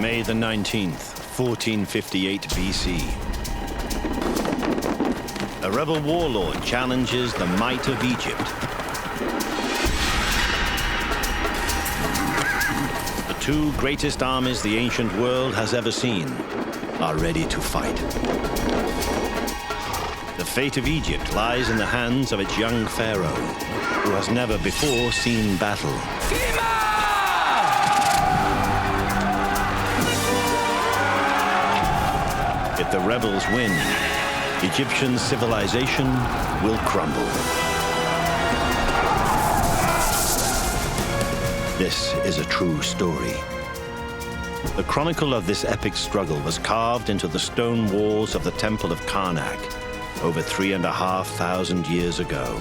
May the 19th, 1458 BC. A rebel warlord challenges the might of Egypt. The two greatest armies the ancient world has ever seen are ready to fight. The fate of Egypt lies in the hands of its young pharaoh, who has never before seen battle. If the rebels win, Egyptian civilization will crumble. This is a true story. The chronicle of this epic struggle was carved into the stone walls of the Temple of Karnak over 3,500 years ago.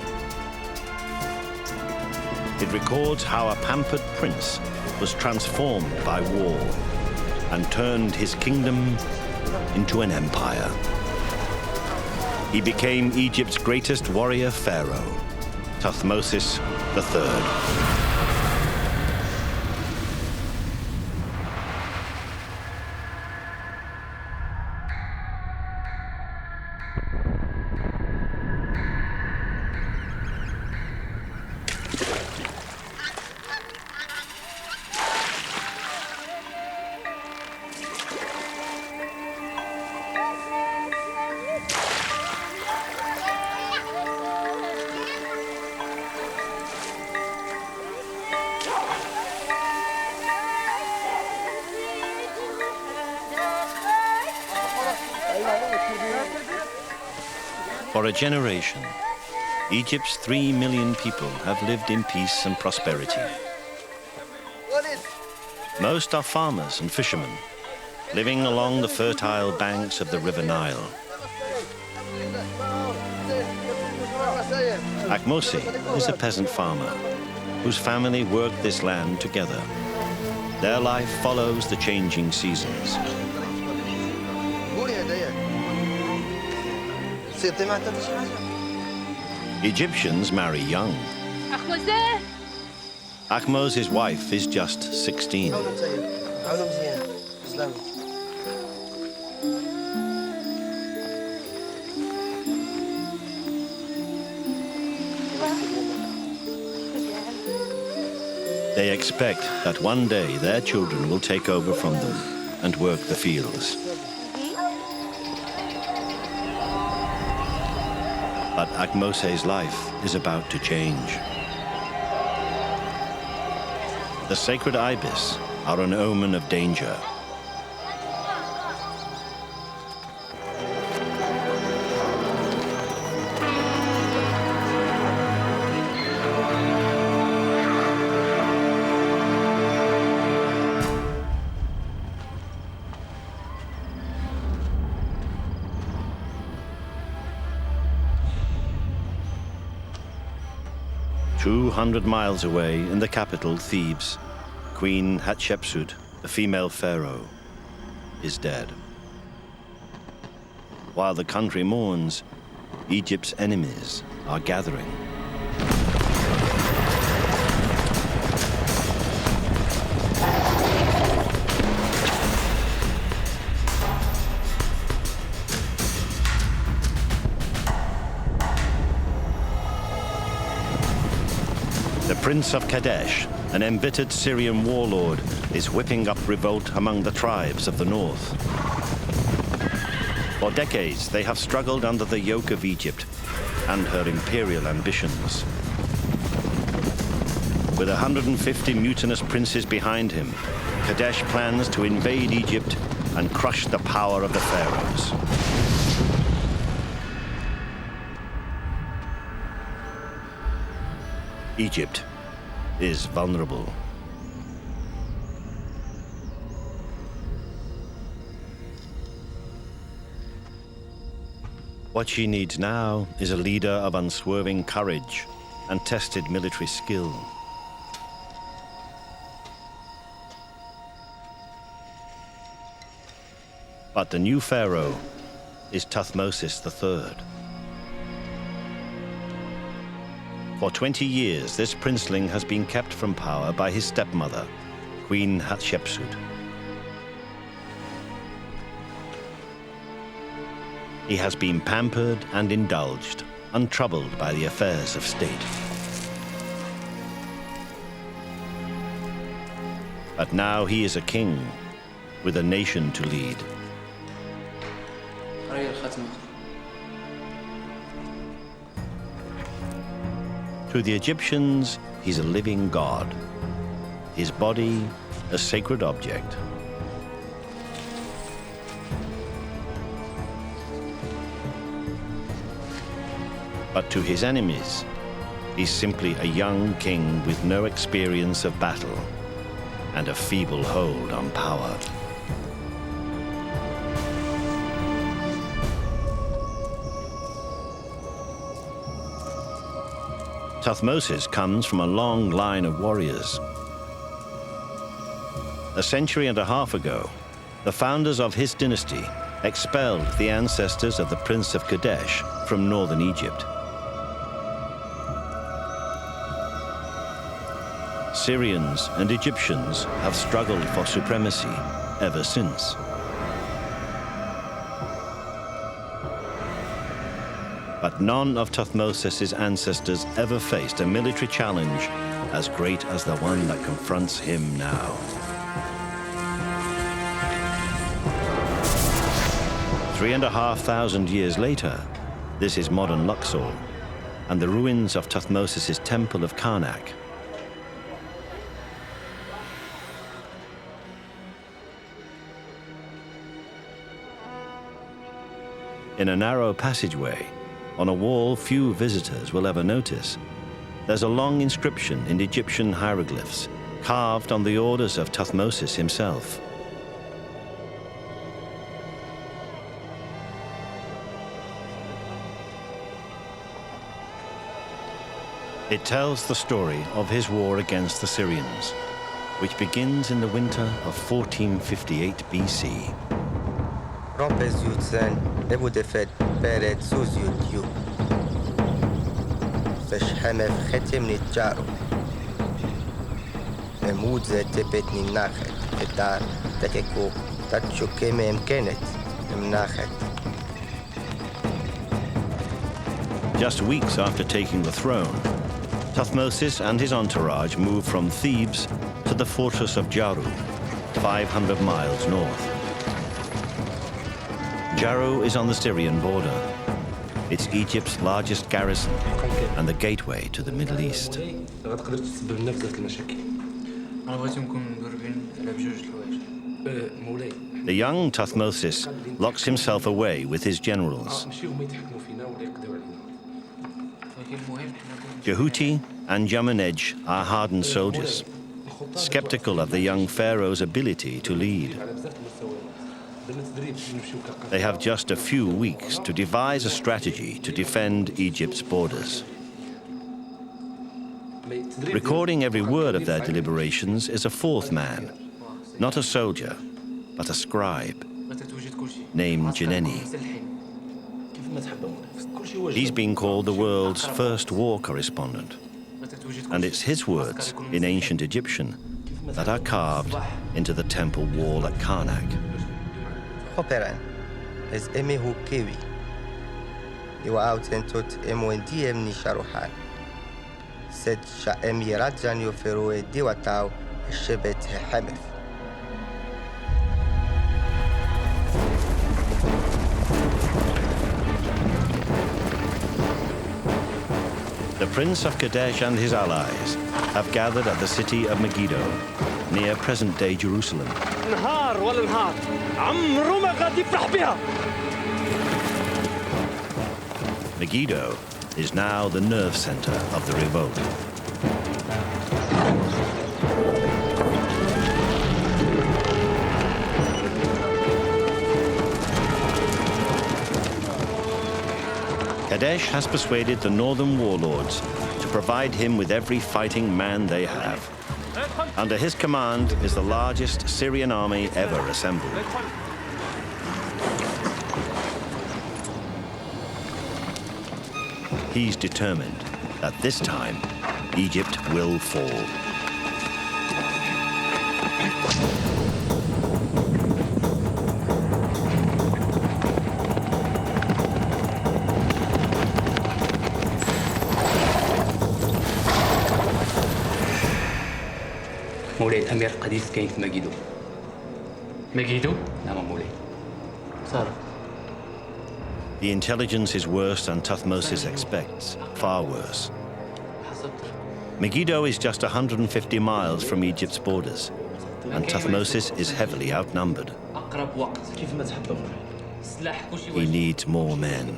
It records how a pampered prince was transformed by war and turned his kingdom into an empire. He became Egypt's greatest warrior pharaoh, Thutmose III. For a generation, Egypt's 3 million people have lived in peace and prosperity. Most are farmers and fishermen, living along the fertile banks of the River Nile. Thutmose is a peasant farmer whose family worked this land together. Their life follows the changing seasons. Egyptians marry young. Thutmose's wife is just 16. They expect that one day their children will take over from them and work the fields. But Thutmose's life is about to change. The sacred ibis are an omen of danger. "200 miles away in the capital, Thebes, Queen Hatshepsut, the female pharaoh, is dead. While the country mourns, Egypt's enemies are gathering. The Prince of Kadesh, an embittered Syrian warlord, is whipping up revolt among the tribes of the north. For decades, they have struggled under the yoke of Egypt and her imperial ambitions. With 150 mutinous princes behind him, Kadesh plans to invade Egypt and crush the power of the pharaohs. Egypt is vulnerable. What she needs now is a leader of unswerving courage and tested military skill. But the new pharaoh is Thutmose III. For 20 years, this princeling has been kept from power by his stepmother, Queen Hatshepsut. He has been pampered and indulged, untroubled by the affairs of state. But now he is a king with a nation to lead. To the Egyptians, he's a living god. His body, a sacred object. But to his enemies, he's simply a young king with no experience of battle and a feeble hold on power. Thutmosis comes from a long line of warriors. A century and a half ago, the founders of his dynasty expelled the ancestors of the Prince of Kadesh from northern Egypt. Syrians and Egyptians have struggled for supremacy ever since. But none of Thutmosis's ancestors ever faced a military challenge as great as the one that confronts him now. Three and a half thousand years later, this is modern Luxor and the ruins of Thutmosis's temple of Karnak. In a narrow passageway, on a wall few visitors will ever notice, there's a long inscription in Egyptian hieroglyphs, carved on the orders of Thutmosis himself. It tells the story of his war against the Syrians, which begins in the winter of 1458 BC. Rompes Jutsen, Ebudefed, Peret, Suzyut, Feshemef, Chetimni Jaro, Emudze, Tepetni Nachet, Etar, Tekeko, Tatchukeme, Kenet, Nachet. Just weeks after taking the throne, Thutmosis and his entourage moved from Thebes to the fortress of Jaru, 500 miles north. Jaru is on the Syrian border. It's Egypt's largest garrison and the gateway to the Middle East. The young Thutmosis locks himself away with his generals. Jehuti and Jamenej are hardened soldiers, skeptical of the young pharaoh's ability to lead. They have just a few weeks to devise a strategy to defend Egypt's borders. Recording every word of their deliberations is a fourth man, not a soldier, but a scribe, named Jeneni. He's been called the world's first war correspondent, and it's his words in ancient Egyptian that are carved into the temple wall at Karnak. Operan is Emihu Kiwi. You are out and tot Emondiem Nisharuhan. Said Sha'em Yerajan Yoferue Diwatau, Shebet Hemeth. The Prince of Kadesh and his allies have gathered at the city of Megiddo, near present-day Jerusalem. Megiddo is now the nerve center of the revolt. Kadesh has persuaded the northern warlords to provide him with every fighting man they have. Under his command is the largest Syrian army ever assembled. He's determined that this time, Egypt will fall. مولاي الأمير القديس كاين في ماجيدو. ميغيدو؟ نعم مولاي. صار. The intelligence is worse than Tuthmosis expects, far worse. Megiddo is just 150 miles from Egypt's borders, and Tuthmosis is heavily outnumbered. أقرب وقت كيف ما تحب مولاي. السلاح كلشي He needs more men.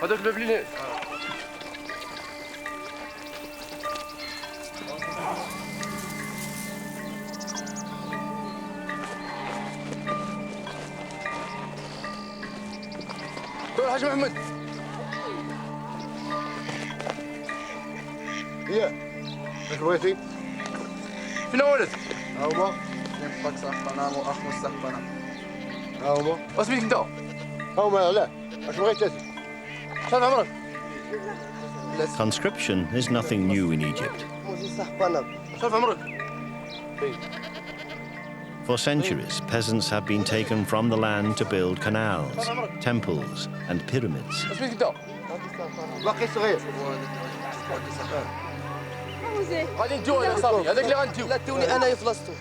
هذاك الباب اللي حاج محمد. هي اش بغيتي؟ فين ولد؟ ها هما ينفك صحبنا واخ مستحبنا. ها هما اسميك انت؟ ها هما علاه اش بغيتي انت؟ شحال عمرك؟ Conscription is nothing new in Egypt. شحال عمرك؟ For centuries, peasants have been taken from the land to build canals, temples, and pyramids. اسميك انت؟ باقي صغير. غادي نديوها يا صاحبي، هذاك اللي غنديو. لا توني انايا في بلاصتو.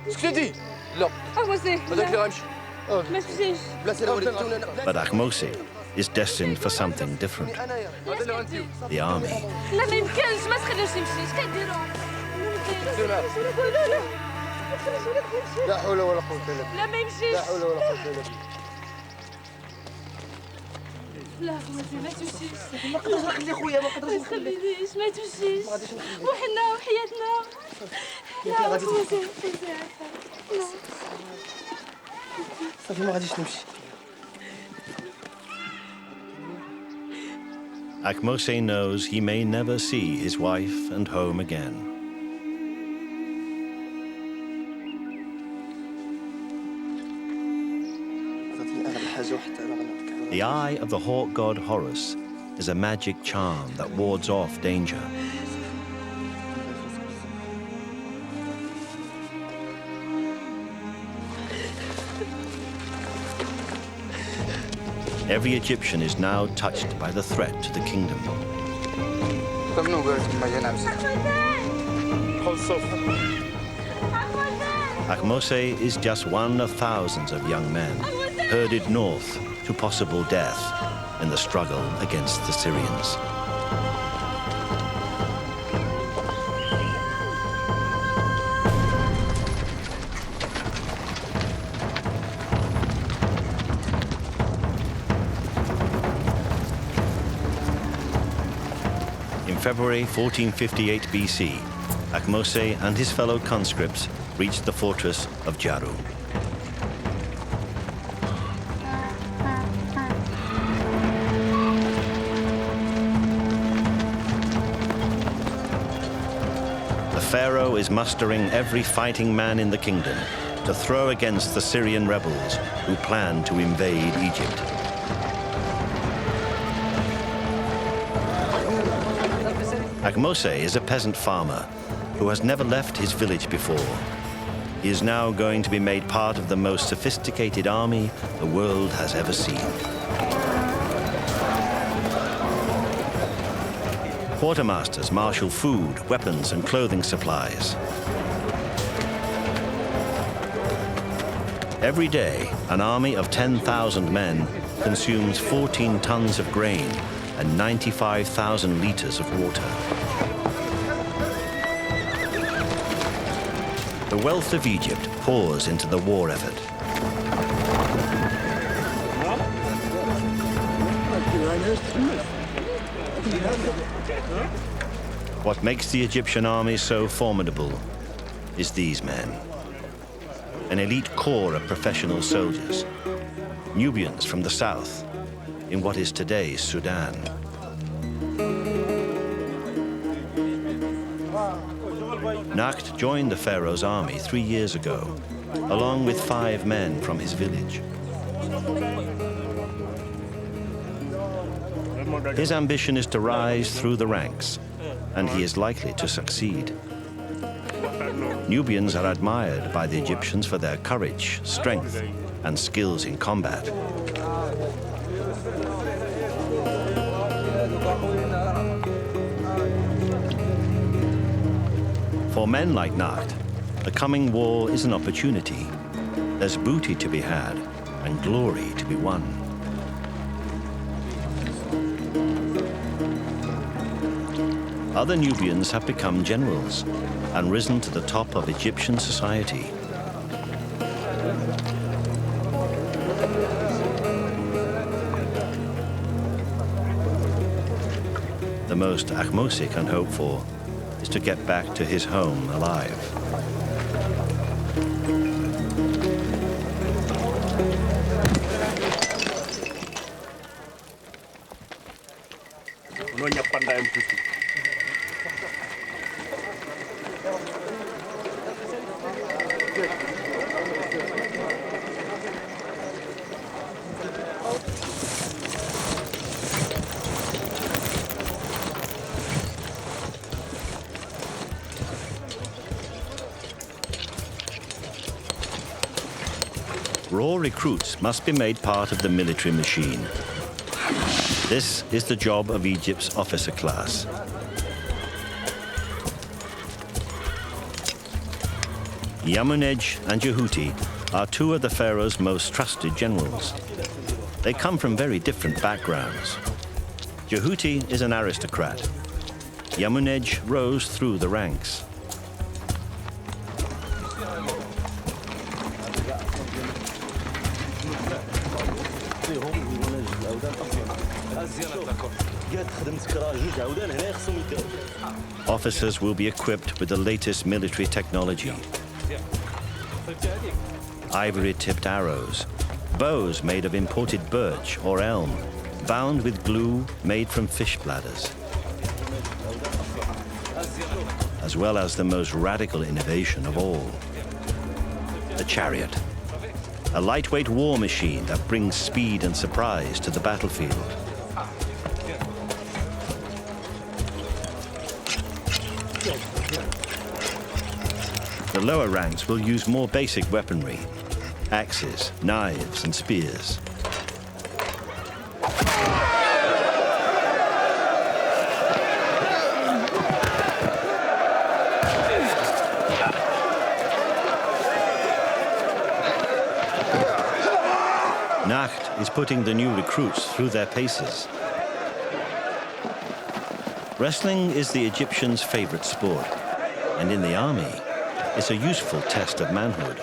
سكتي؟ لا. هذاك اللي غنمشي. ما تمشيش. بلاصه الولد توني انا. But Ahmose is destined for something different. هذا اللي غنديو. The army. لا ما يمكنش ما تخليوش يمشي اش كديروا؟ سير معاه. لا حول ولا قوة الا بالله. لا ما يمشيش. لا حول ولا قوة الا بالله. لا خواتي ما تمشيش. ما نقدرش نخلي خويا ما نقدرش ما نخلي. تخلينيش ما تمشيش. وحنا وحياتنا. لا خواتي لا. صافي ما غاديش نمشي. Ahmose knows he may never see his wife and home again. The eye of the hawk god Horus is a magic charm that wards off danger. Every Egyptian is now touched by the threat to the kingdom. Ahmose is just one of thousands of young men herded north to possible death in the struggle against the Syrians. In February 1458 BC, Ahmose and his fellow conscripts reached the fortress of Jaru. The pharaoh is mustering every fighting man in the kingdom to throw against the Syrian rebels who plan to invade Egypt. Ahmose is a peasant farmer who has never left his village before. He is now going to be made part of the most sophisticated army the world has ever seen. Quartermasters marshal food, weapons, and clothing supplies. Every day, an army of 10,000 men consumes 14 tons of grain and 95,000 liters of water. The wealth of Egypt pours into the war effort. What makes the Egyptian army so formidable is these men. An elite corps of professional soldiers, Nubians from the south, in what is today's Sudan. Nakht joined the pharaoh's army 3 years ago, along with 5 men from his village. His ambition is to rise through the ranks, and he is likely to succeed. Nubians are admired by the Egyptians for their courage, strength, and skills in combat. For men like Nacht, the coming war is an opportunity. There's booty to be had and glory to be won. Other Nubians have become generals and risen to the top of Egyptian society. The most Ahmose can hope for is to get back to his home alive. Raw recruits must be made part of the military machine. This is the job of Egypt's officer class. Yamunej and Jehuti are two of the pharaoh's most trusted generals. They come from very different backgrounds. Jehuti is an aristocrat. Yamunej rose through the ranks. Officers will be equipped with the latest military technology. Ivory-tipped arrows, bows made of imported birch or elm, bound with glue made from fish bladders, as well as the most radical innovation of all, the chariot, a lightweight war machine that brings speed and surprise to the battlefield. The lower ranks will use more basic weaponry, axes, knives, and spears. Nacht is putting the new recruits through their paces. Wrestling is the Egyptians' favorite sport, and in the army, it's a useful test of manhood.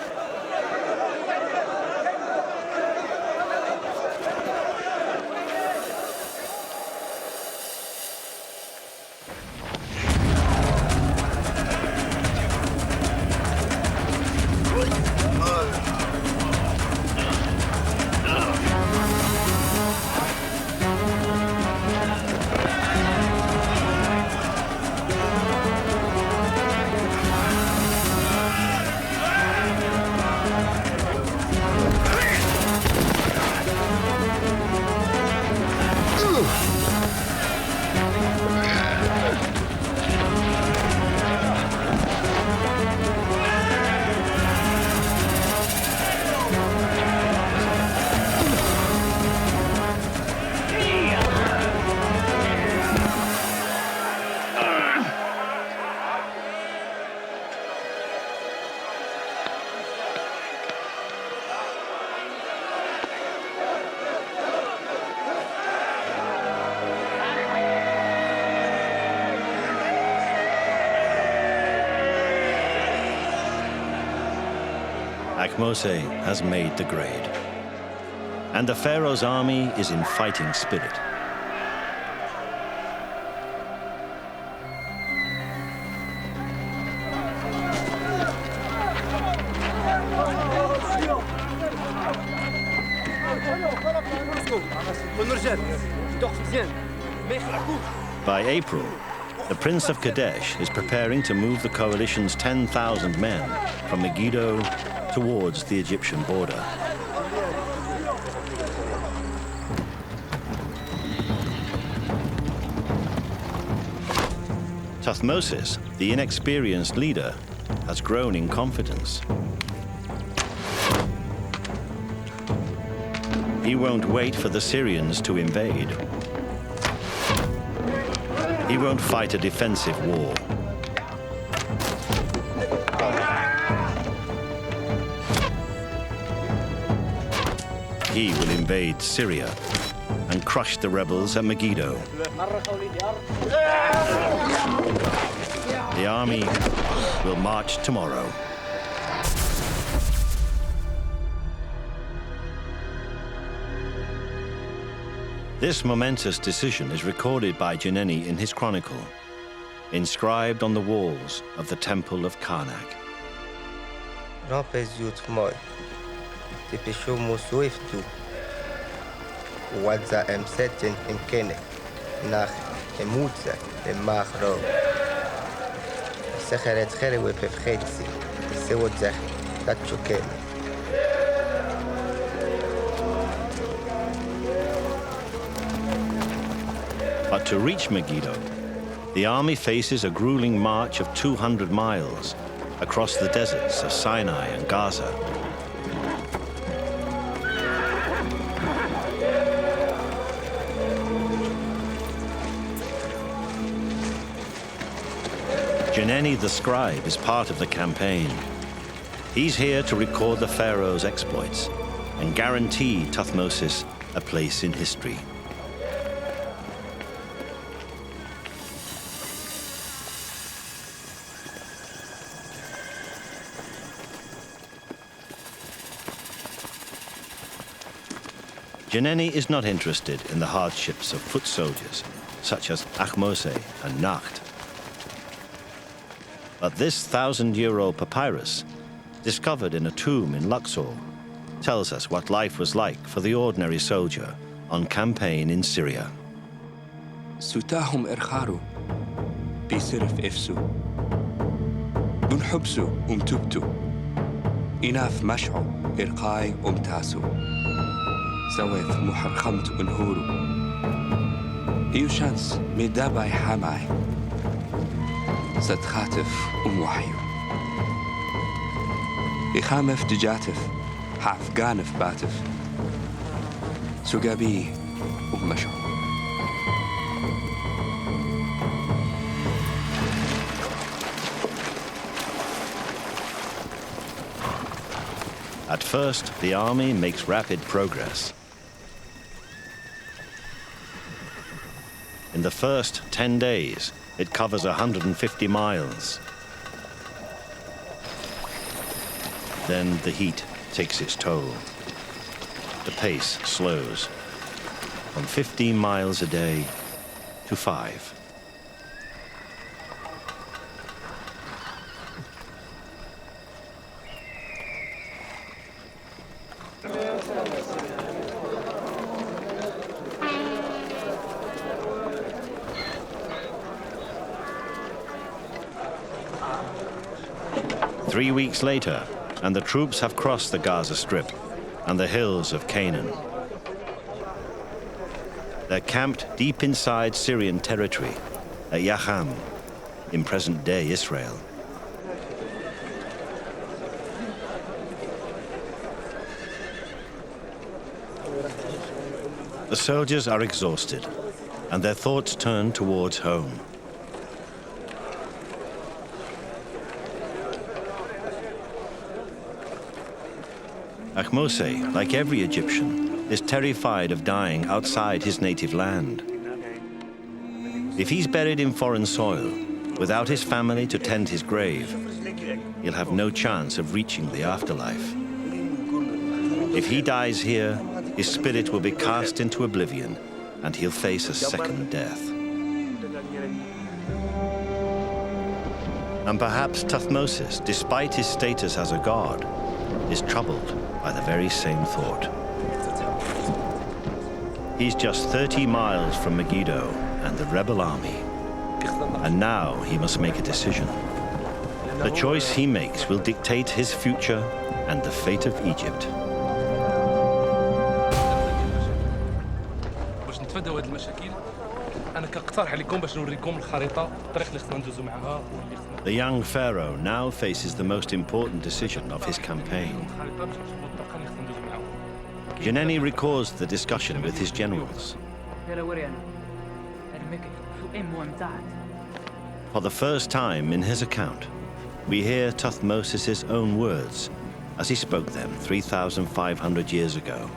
Ahmose has made the grade, and the pharaoh's army is in fighting spirit. By April, the Prince of Kadesh is preparing to move the coalition's 10,000 men from Megiddo towards the Egyptian border. Thutmose, the inexperienced leader, has grown in confidence. He won't wait for the Syrians to invade. He won't fight a defensive war. He will invade Syria and crush the rebels at Megiddo. The army will march tomorrow. This momentous decision is recorded by Jeneni in his chronicle, inscribed on the walls of the temple of Karnak. But to reach Megiddo, the army faces a grueling march of 200 miles across the deserts of Sinai and Gaza. Jeneni the scribe is part of the campaign. He's here to record the pharaoh's exploits and guarantee Thutmose a place in history. Jeneni is not interested in the hardships of foot soldiers, such as Ahmose and Nacht. But this 1,000-year-old papyrus, discovered in a tomb in Luxor, tells us what life was like for the ordinary soldier on campaign in Syria. ستاهم إرخارو بيصرف إفسو بنحبسو أمتبتو إناف مشعو إرقاي أمتاسو سويف محرخمت أنهورو إيوشانس ميداباي حاماي ستخاتف وحيو إخامف دجاتف حافقانف باتف سقابي ومشعو. At first, the army makes rapid progress. In the first 10 days, it covers 150 miles. Then the heat takes its toll. The pace slows from 15 miles a day to 5. Three weeks later, and the troops have crossed the Gaza Strip and the hills of Canaan. They're camped deep inside Syrian territory at Yacham, in present-day Israel. The soldiers are exhausted, and their thoughts turn towards home. Ahmose, like every Egyptian, is terrified of dying outside his native land. If he's buried in foreign soil, without his family to tend his grave, he'll have no chance of reaching the afterlife. If he dies here, his spirit will be cast into oblivion, and he'll face a second death. And perhaps Thutmose, despite his status as a god, is troubled by the very same thought. He's just 30 miles from Megiddo and the rebel army, and now he must make a decision. The choice he makes will dictate his future and the fate of Egypt. باش نتفاداو هذه المشاكل انا كنقترح عليكم باش نوريكم الخريطه الطريق اللي خصنا ندوزو معها. The young pharaoh now faces the most important decision of his campaign. Jeneni records the discussion with his generals. For the first time in his account, we hear Tuthmosis' own words as he spoke them 3,500 years ago.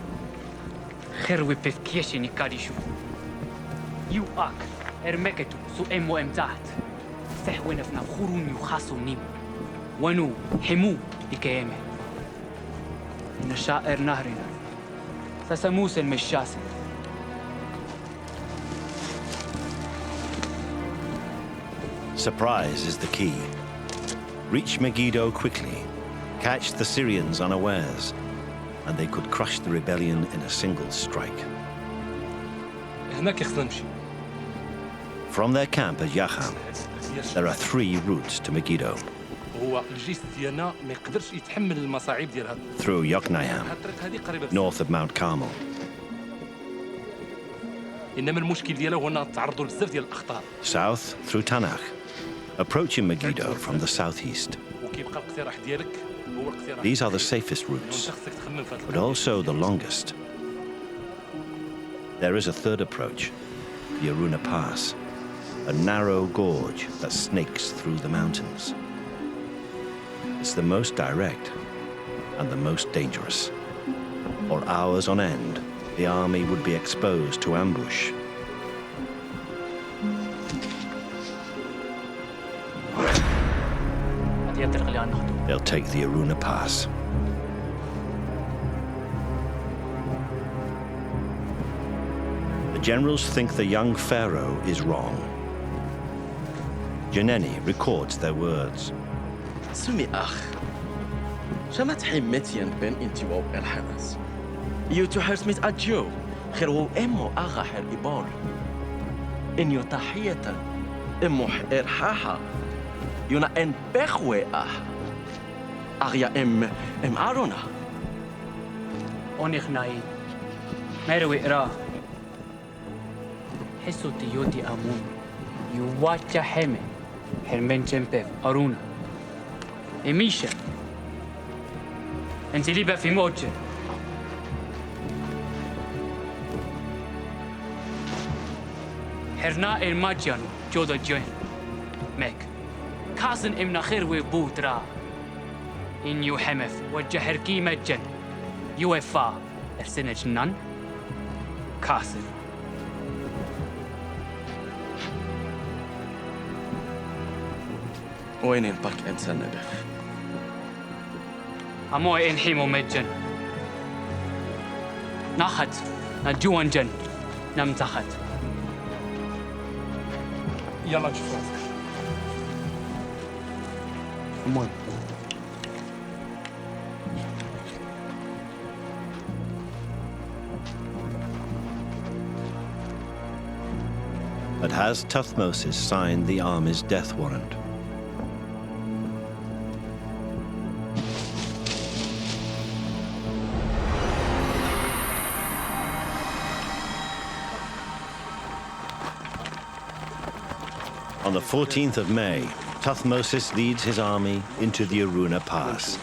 ونو حمو بكيامه إن شائر نهرنا سسموس المشاسن Surprise is the key. Reach Megiddo quickly, catch the Syrians unawares, and they could crush the rebellion in a single strike. هناك خصنا نمشي. From their camp at Yacham, there are 3 routes to Megiddo. هو الجيش ديالنا ما يقدرش يتحمل المصاعب ديال هذا. Through Yokneam, الطريق هذه قريبة. north of Mount Carmel. إنما المشكل ديالها هو أنها تعرضوا لبزاف ديال الأخطار. South through Tanakh, approaching Megiddo from the southeast. وكيبقى الاقتراح ديالك هو الاقتراح. These are the safest routes, but also the longest. There is a third approach, the Aruna Pass, a narrow gorge that snakes through the mountains. It's the most direct and the most dangerous. For hours on end, the army would be exposed to ambush. They'll take the Aruna Pass. The generals think the young pharaoh is wrong. Janeni records their words. سمي أخ شمت حمتين بين انتوا الحماس يوتو هرسميت أجو خيرو إمو أغا حر إبار إن يتحية إمو حر حاحا يونا إن بخوي أغيا إم أرونا أونيخ ناين مروي إراه حسو تيوتي أمون يواتشا حمي حرمين جنبه أرونا إميشا أنت ليبا في موجة حرنا الماجيانو جودا جوين ميك كاسن إمنا خير وبوترا إن يو حمف وجهر كيمة جن يوفا أرسنة جنان كاسن وين البارك إنسان نبف أمو إن حيمو مجن ناخد نجوان جن نمتخد يلا نشوف راسك. أمان But has Tuthmosis signed the army's death warrant? On the 14th of May, Tuthmosis leads his army into the Aruna Pass.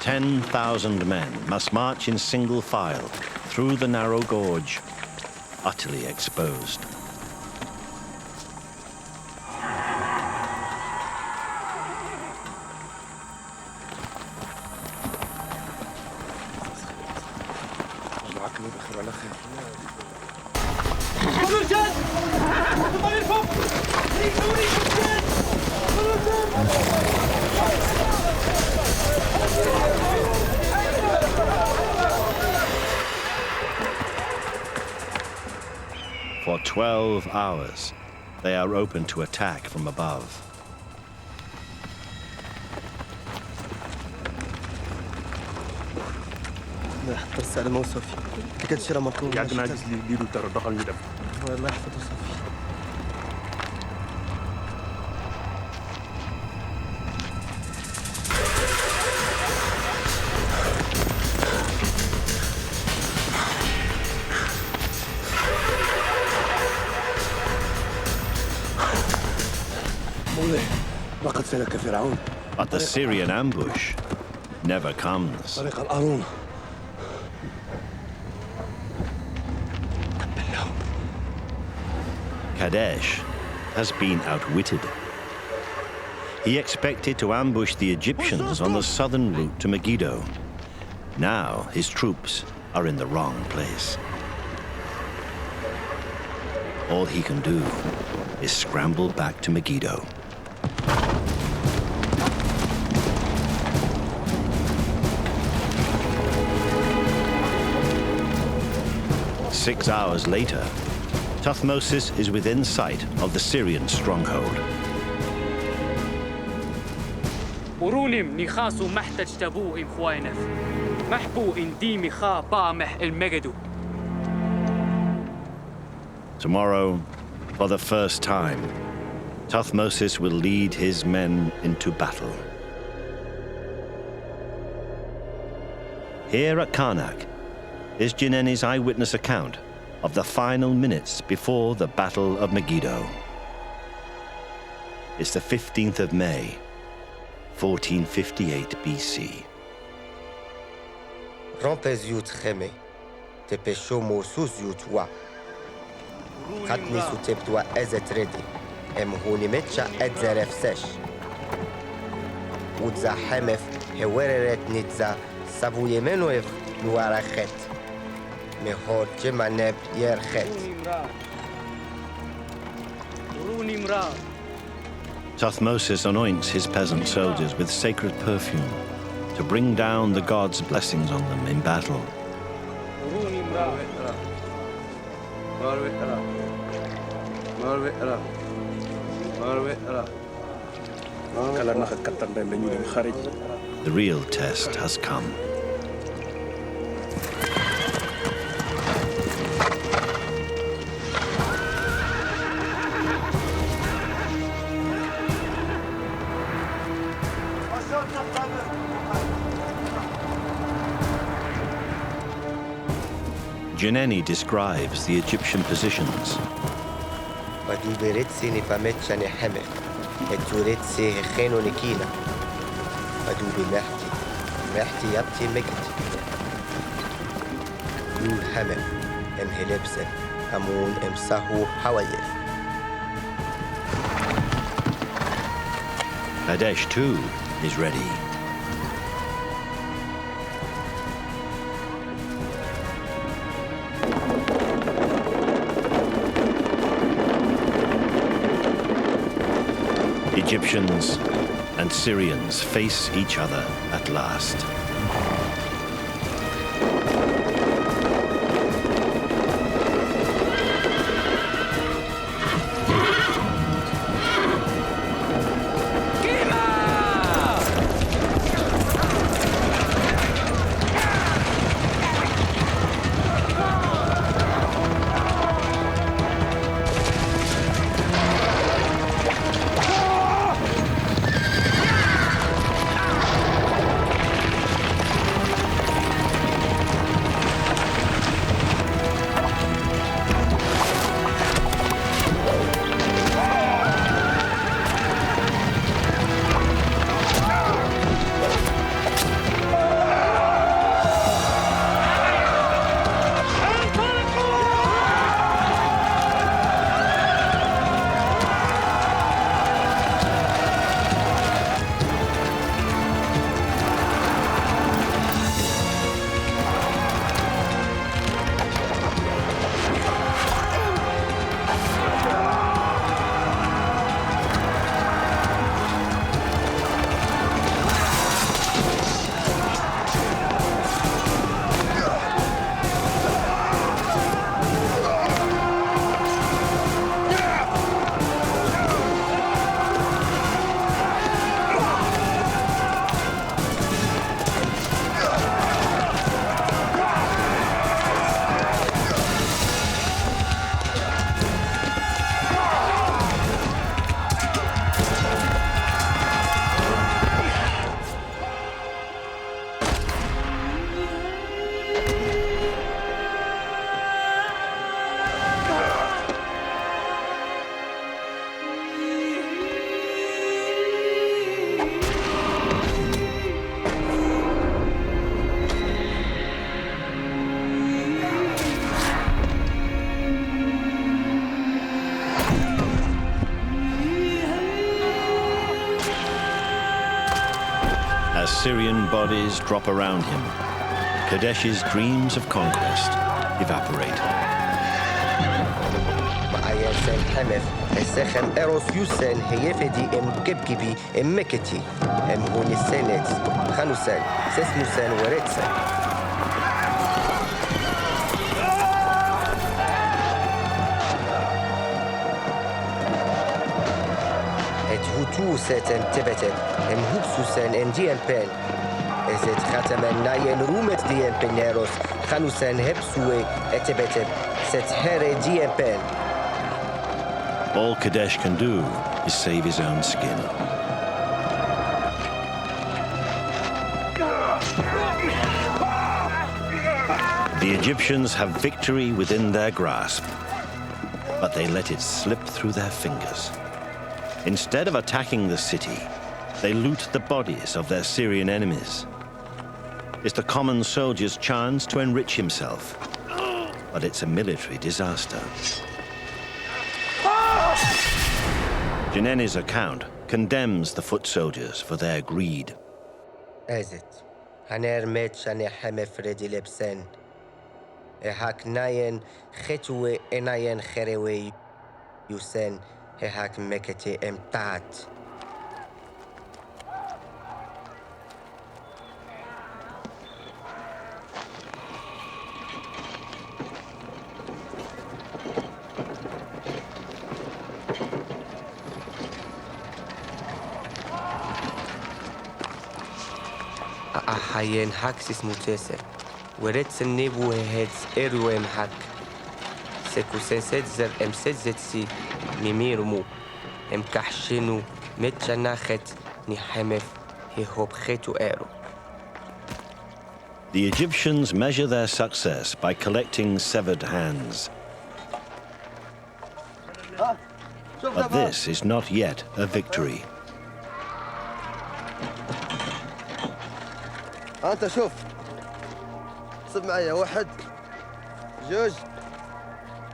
"10,000 men must march in single file through the narrow gorge, utterly exposed. For 12 hours, they are open to attack from above. لا حط الرسالة ما وصافي اللي كتشي راه مركوب يعد ناقص لي يديرو دارو دخل ندب الله يحفظه صافي لقد سلك فرعون But the Syrian ambush never comes. طريق القارون. Kadesh has been outwitted. He expected to ambush the Egyptians on the southern route to Megiddo. Now his troops are in the wrong place. All he can do is scramble back to Megiddo. Six hours later, Thutmosis is within sight of the Syrian stronghold. ورونم نخاسو محتاج تبو إم خوينف محبو إن ديمي خا بامح المجدو. Tomorrow, for the first time, Thutmosis will lead his men into battle. Here at Karnak is Jineni's eyewitness account of the final minutes before the Battle of Megiddo. It's the 15th of May, 1458 BC. Rampez yut cheme, te pesho mosus yut wa. Katni su tebtwa ezet redi, em hunimetcha edzeref sesh. Udza hemef hewereret nitza savuyemenoev nuarachet. Mehor jemaneb yerchet. Thutmosis anoints his peasant soldiers with sacred perfume to bring down the gods' blessings on them in battle. The real test has come. Jineni describes the Egyptian positions. Maduberetsi nifametcha neheme, eturetsi hecheno nikina. Madubi mehti yapti megit. Yul hamem, em helebse, amun em sahu hawayef. Kadesh too is ready. Egyptians and Syrians face each other at last. Syrian bodies drop around him, Kadesh's dreams of conquest evaporate. معايا سان حمف السخم إيروس يوسن هيفدي كبكبي مكتي هوني السنت خانوسان سسموسان وريتسان هوتو ساتن تبتن هوبسوسان انديان بين ازت ختمان ناين رومت ديان بنيروس خانوسان هبسوي اتبتن ست هيري ديان بين. All Kadesh can do is save his own skin. The Egyptians have victory within their grasp, but they let it slip through their fingers. Instead of attacking the city, they loot the bodies of their Syrian enemies. It's the common soldier's chance to enrich himself, but it's a military disaster. Janeni's account condemns the foot soldiers for their greed. ازت هنر ميتشاني حمى فريدي لبسن هاك ناين ختوي اناين خروي يوسن هاك مكتي امتات. أحيان حاكسيس متسر ورد سنبو هيدز إروي محك سكو سنسيتزر سي ميميرمو كحشنو متشناخت نحمف هيهوب خيتو إيرو. The Egyptians measure their success by collecting severed hands. But this is not yet a victory. أنت شوف صب معايا واحد جوج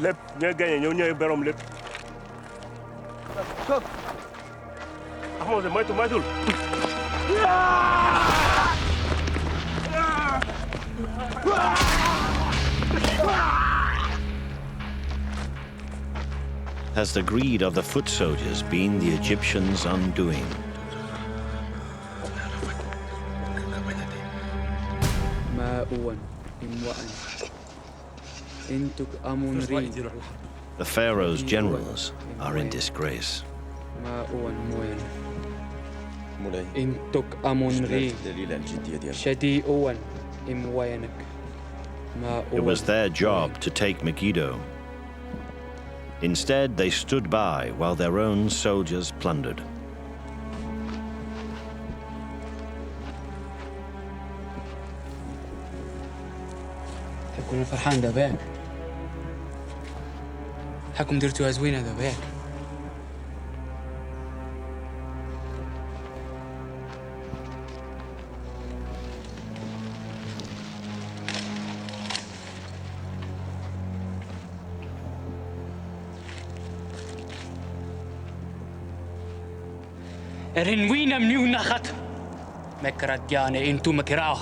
لب نيجي نيو برام لب شوف أحمد ما يدول Has the greed of the foot soldiers been the Egyptians' undoing? The Pharaoh's generals are in disgrace. It was their job to take Megiddo. Instead, they stood by while their own soldiers plundered. حكون فرحان داباك حكم درتوها زوينة داباك رنوينا منيو نخت مكرت يعني انتو مكراه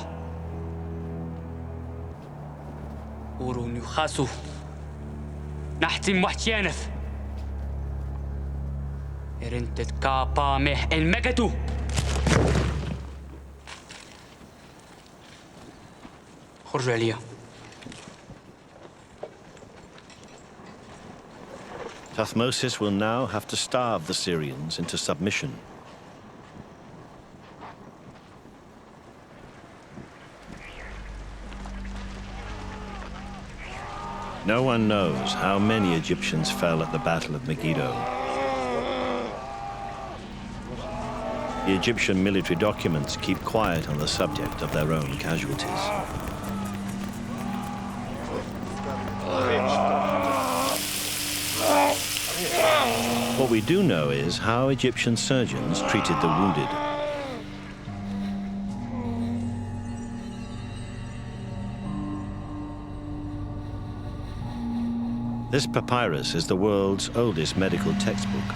ورون يخاسو نحتم وحتيانف رنتت كابامه المجدو خرجوا عليا Thutmosis will now have to starve the Syrians into submission. No one knows how many Egyptians fell at the Battle of Megiddo. The Egyptian military documents keep quiet on the subject of their own casualties. What we do know is how Egyptian surgeons treated the wounded. This papyrus is the world's oldest medical textbook.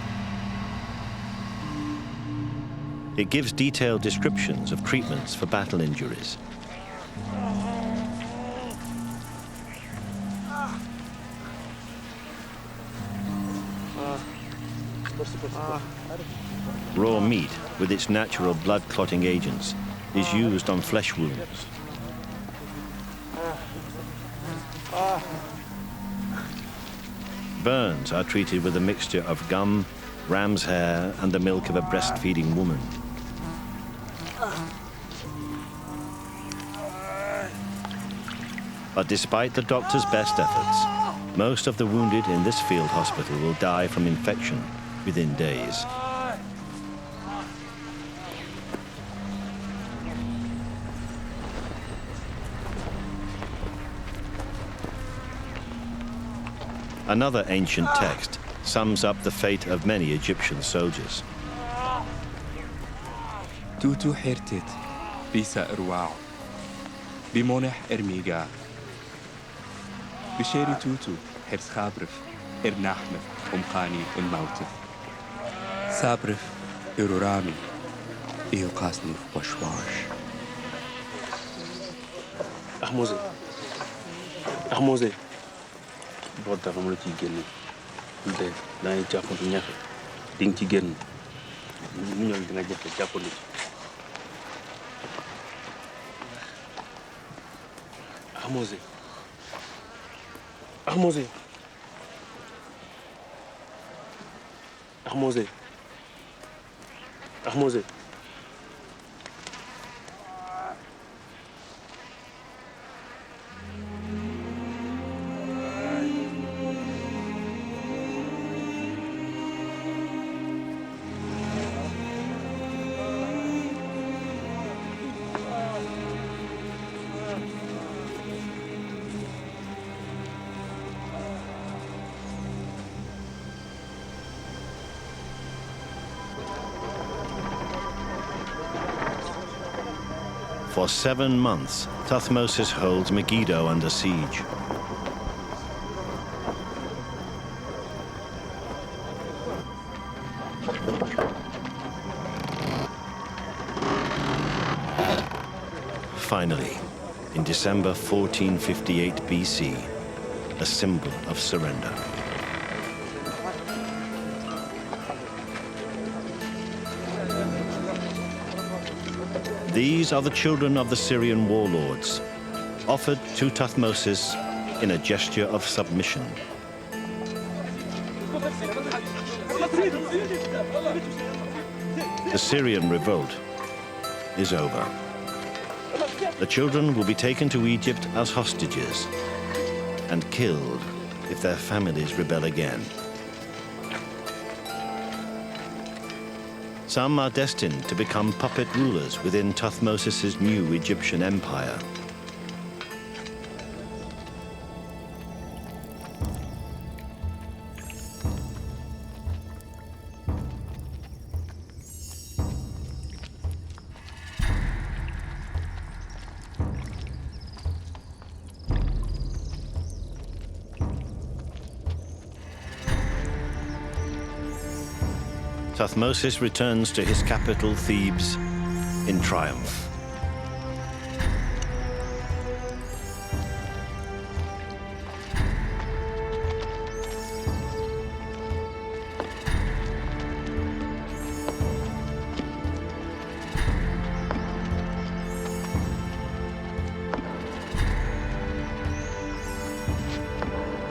It gives detailed descriptions of treatments for battle injuries. Raw meat, with its natural blood-clotting agents, is used on flesh wounds. Burns are treated with a mixture of gum, ram's hair, and the milk of a breastfeeding woman. But despite the doctor's best efforts, most of the wounded in this field hospital will die from infection within days. Another ancient text sums up the fate of many Egyptian soldiers. توتو حيرتت بيسا إرواع بمونح إرميقا بشيري توتو حرس خابرف إرناحمف أمقاني الموتف سابرف إرورامي إيو قاسني وشواش أحموزي بودا فمولو تيجيني انت لا يجاكم في نياخي دين تيجيني نيول دينا جاكي جاكو لي أحموزي أحموزي أحموزي أحموزي For 7 months, Thutmose holds Megiddo under siege. Finally, in December 1458 BC, a symbol of surrender. These are the children of the Syrian warlords, offered to Thutmose in a gesture of submission. The Syrian revolt is over. The children will be taken to Egypt as hostages and killed if their families rebel again. Some are destined to become puppet rulers within Thutmose's new Egyptian empire. Thutmose returns to his capital, Thebes, in triumph.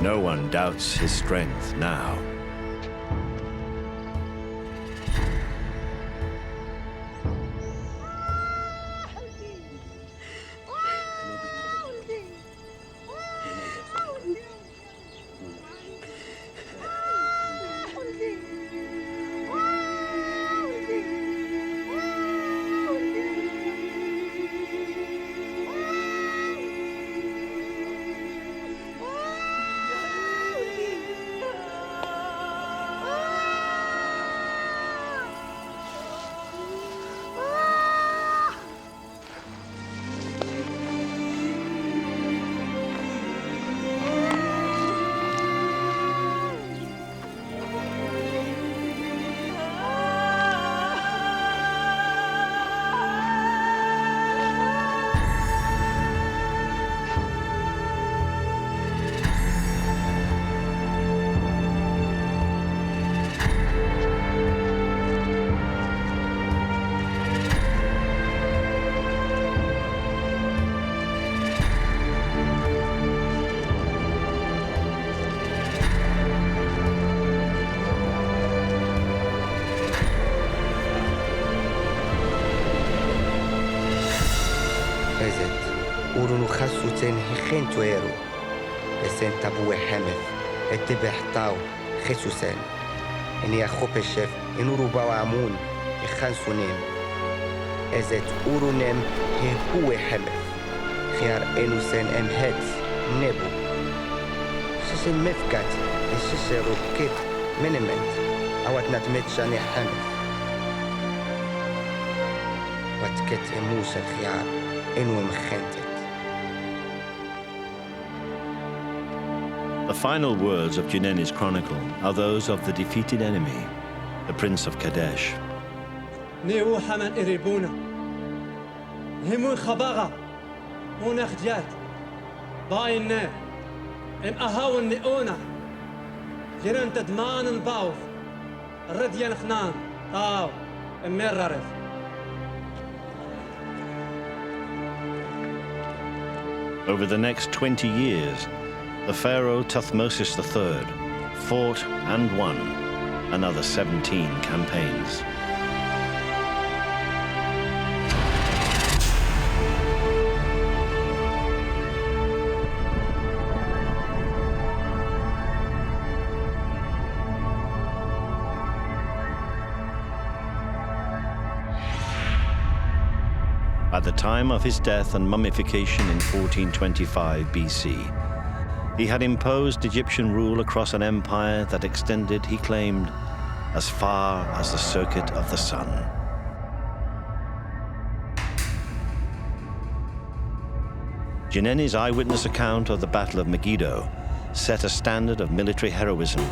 No one doubts his strength now. أورونو خاسوتين هخين تويرو إسن تابو حمف اتبح تاو خسوسين إني أخوب الشيف إنو ربا وعمون إخانسونين إزت أورونم هو حمف خيار إنو سن أمهات نبو شيشن مفكات الشيشة روكيت منمنت أوات نتمت شاني حمف واتكت إموس الخيار إنو مخنتت. The final words of Juneni's chronicle are those of the defeated enemy, the Prince of Kadesh. نيو حمن إريبونا همون خباغا هون خجات باينا ام أهاون نئونا جيران تدمان الباوف الرديان خنان طاو اميرارف. Over the next 20 years, the pharaoh Thutmose III fought and won another 17 campaigns. At the time of his death and mummification in 1425 BC, he had imposed Egyptian rule across an empire that extended, he claimed, as far as the circuit of the sun. Juneni's eyewitness account of the Battle of Megiddo set a standard of military heroism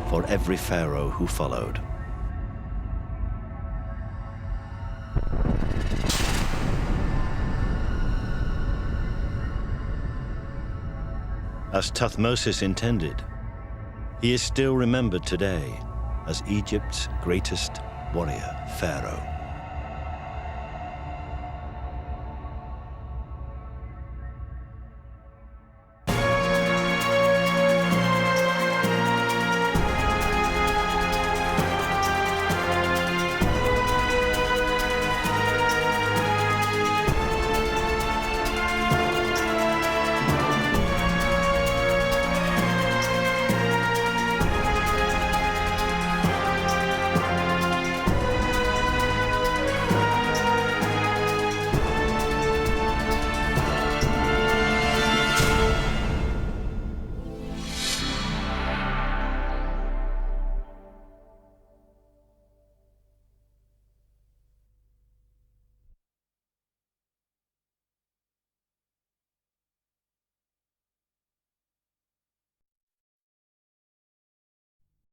for every pharaoh who followed. As Thutmose intended, he is still remembered today as Egypt's greatest warrior pharaoh.